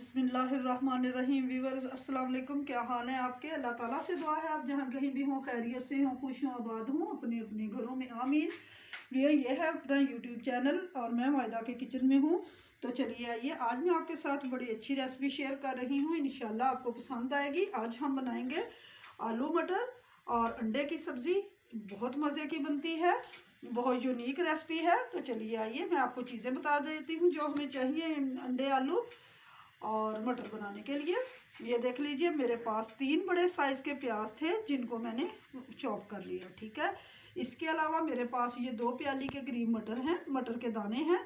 बिस्मिल्लाहिर्रहमानिर्रहीम। व्यूअर्स अस्सलाम वालेकुम, क्या हाल है आपके? अल्लाह ताला से दुआ है आप जहाँ कहीं भी हों खैरियत से हों, खुश हों, आबाद हों अपने अपने घरों में, आमीन। ये है अपना यूट्यूब चैनल और मैं वायदा के किचन में हूँ। तो चलिए आइए, आज मैं आपके साथ बड़ी अच्छी रेसिपी शेयर कर रही हूँ, इंशाल्लाह आपको पसंद आएगी। आज हम बनाएंगे आलू मटर और अंडे की सब्ज़ी। बहुत मज़े की बनती है, बहुत यूनिक रेसिपी है। तो चलिए आइए, मैं आपको चीज़ें बता देती हूँ जो हमें चाहिए अंडे, आलू और मटर बनाने के लिए। ये देख लीजिए, मेरे पास 3 बड़े साइज़ के प्याज थे जिनको मैंने चॉप कर लिया, ठीक है। इसके अलावा मेरे पास ये 2 प्याली के करीब मटर हैं, मटर के दाने हैं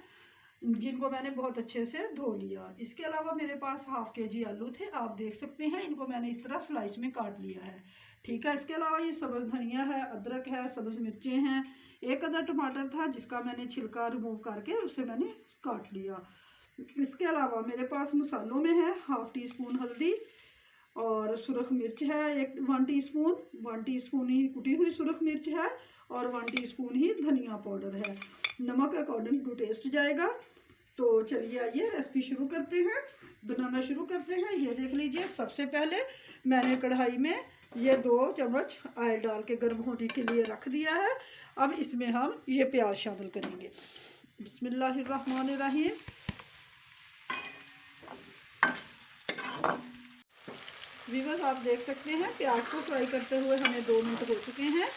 जिनको मैंने बहुत अच्छे से धो लिया। इसके अलावा मेरे पास हाफ केजी आलू थे, आप देख सकते हैं, इनको मैंने इस तरह स्लाइस में काट लिया है, ठीक है। इसके अलावा ये सब्ज़ धनिया है, अदरक है, सब्ज़ मिर्चें हैं, एक अदर टमाटर था जिसका मैंने छिलका रिमूव करके उसे मैंने काट लिया। इसके अलावा मेरे पास मसालों में है हाफ टी स्पून हल्दी और सुरख मिर्च है 1 टीस्पून, 1 टीस्पून ही कुटी हुई सुरख मिर्च है और 1 टीस्पून ही धनिया पाउडर है। नमक अकॉर्डिंग टू टेस्ट जाएगा। तो चलिए आइए रेसिपी शुरू करते हैं, बनाना शुरू करते हैं। ये देख लीजिए, सबसे पहले मैंने कढ़ाई में ये 2 चम्मच ऑयल डाल के गर्म होने के लिए रख दिया है। अब इसमें हम ये प्याज शामिल करेंगे। बिस्मिल्लाहिर्रहमानिर्रहीम। व्यूअर्स आप देख सकते हैं, प्याज को फ्राई करते हुए हमें 2 मिनट हो चुके हैं।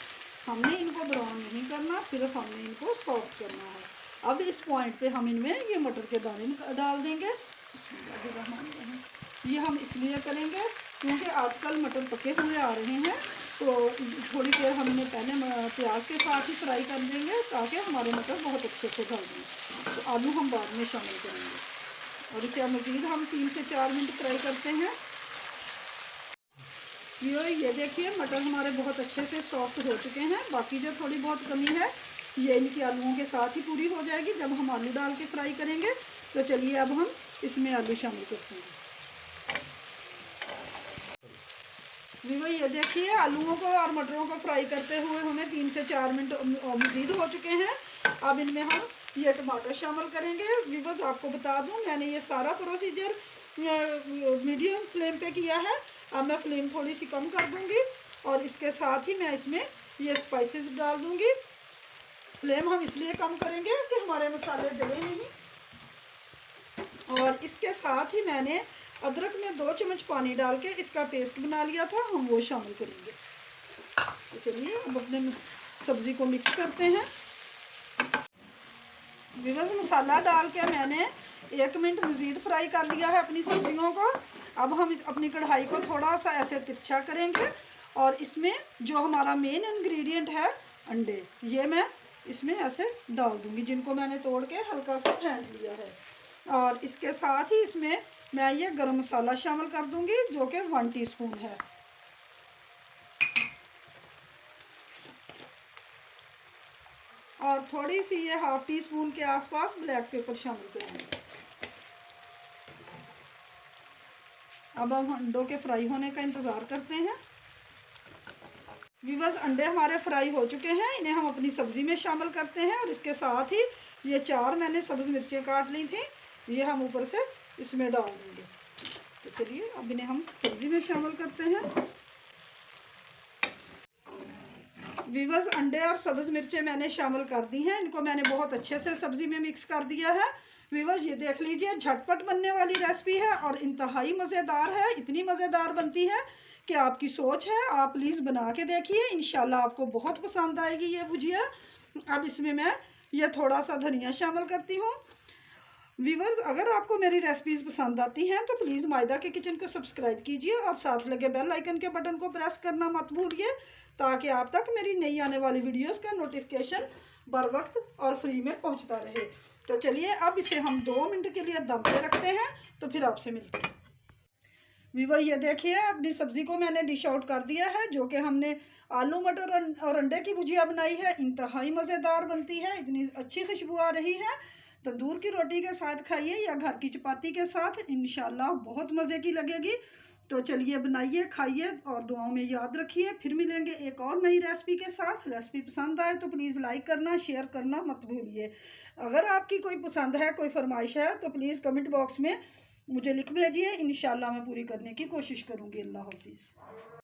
हमने इनको ब्राउन नहीं करना, सिर्फ हमने इनको सॉफ्ट करना है। अब इस पॉइंट पे हम इनमें ये मटर के दाने डाल देंगे। ये हम इसलिए करेंगे क्योंकि आजकल मटर पके हुए आ रहे हैं, तो थोड़ी देर हमने पहले प्याज के साथ ही फ्राई कर देंगे ताकि हमारे मटर बहुत अच्छे से गल जाएं। तो आलू हम बाद में शामिल करेंगे और इसे मज़ीद हम 3 से 4 मिनट फ्राई करते हैं। ये देखिए, मटर हमारे बहुत अच्छे से सॉफ्ट हो चुके हैं। बाकी जो थोड़ी बहुत कमी है ये इनकी आलूओं के साथ ही पूरी हो जाएगी जब हम आलू डाल के फ्राई करेंगे। तो चलिए अब हम इसमें आलू शामिल करते हैं। ये देखिए, आलूओं को और मटरों को फ्राई करते हुए हमें 3 से 4 मिनट मज़ीद हो चुके हैं। अब इनमें हम ये टमाटर शामिल करेंगे। व्यूअर्स आपको बता दूं, मैंने ये सारा प्रोसीजर मीडियम फ्लेम पे किया है। अब मैं फ्लेम थोड़ी सी कम कर दूंगी और इसके साथ ही मैं इसमें ये स्पाइसेस डाल दूंगी। फ्लेम हम इसलिए कम करेंगे कि हमारे मसाले जले नहीं। और इसके साथ ही मैंने अदरक में 2 चम्मच पानी डाल के इसका पेस्ट बना लिया था, हम वो शामिल करेंगे। तो चलिए अब अपने सब्ज़ी को मिक्स करते हैं। व्यूअर्स मसाला डाल के मैंने 1 मिनट मज़ीद फ्राई कर लिया है अपनी सब्जियों को। अब हम अपनी कढ़ाई को थोड़ा सा ऐसे तिरछा करेंगे और इसमें जो हमारा मेन इंग्रेडिएंट है अंडे, ये मैं इसमें ऐसे डाल दूंगी, जिनको मैंने तोड़ के हल्का सा फेंट लिया है। और इसके साथ ही इसमें मैं ये गरम मसाला शामिल कर दूंगी जो कि 1 टीस्पून है। और थोड़ी सी ये हाफ टी स्पून के आसपास ब्लैक पेपर शामिल करेंगे। अब हम अंडों के फ्राई होने का इंतज़ार करते हैं। व्यूअर्स अंडे हमारे फ्राई हो चुके हैं, इन्हें हम अपनी सब्ज़ी में शामिल करते हैं। और इसके साथ ही ये 4 मैंने सब्ज़ मिर्चें काट ली थी, ये हम ऊपर से इसमें डाल देंगे। तो चलिए अब इन्हें हम सब्ज़ी में शामिल करते हैं। व्यूअर्स अंडे और सब्ज़ मिर्चें मैंने शामिल कर दी हैं, इनको मैंने बहुत अच्छे से सब्ज़ी में मिक्स कर दिया है। व्यूअर्स ये देख लीजिए, झटपट बनने वाली रेसिपी है और इंतहाई मज़ेदार है। इतनी मज़ेदार बनती है कि आपकी सोच है, आप प्लीज़ बना के देखिए, इंशाल्लाह आपको बहुत पसंद आएगी ये भुजिया। अब इसमें मैं ये थोड़ा सा धनिया शामिल करती हूँ। व्यूअर्स अगर आपको मेरी रेसिपीज़ पसंद आती हैं तो प्लीज़ मायदा के किचन को सब्सक्राइब कीजिए और साथ लगे बेल आइकन के बटन को प्रेस करना मत भूलिए, ताकि आप तक मेरी नई आने वाली वीडियोस का नोटिफिकेशन बर वक्त और फ्री में पहुंचता रहे। तो चलिए अब इसे हम 2 मिनट के लिए दम पे रखते हैं, तो फिर आपसे मिलते हैं। व्यूअर ये देखिए, अपनी सब्ज़ी को मैंने डिश आउट कर दिया है, जो कि हमने आलू मटर और अंडे की भुजिया बनाई है। इंतहाई मज़ेदार बनती है, इतनी अच्छी खुशबू आ रही है। तंदूर की रोटी के साथ खाइए या घर की चपाती के साथ, इंशाल्लाह बहुत मज़े की लगेगी। तो चलिए बनाइए, खाइए और दुआओं में याद रखिए। फिर मिलेंगे एक और नई रेसिपी के साथ। रेसिपी पसंद आए तो प्लीज़ लाइक करना, शेयर करना मत भूलिए। अगर आपकी कोई पसंद है, कोई फरमाइश है, तो प्लीज़ कमेंट बॉक्स में मुझे लिख भेजिए, इंशाल्लाह मैं पूरी करने की कोशिश करूँगी। अल्लाह हाफिज़।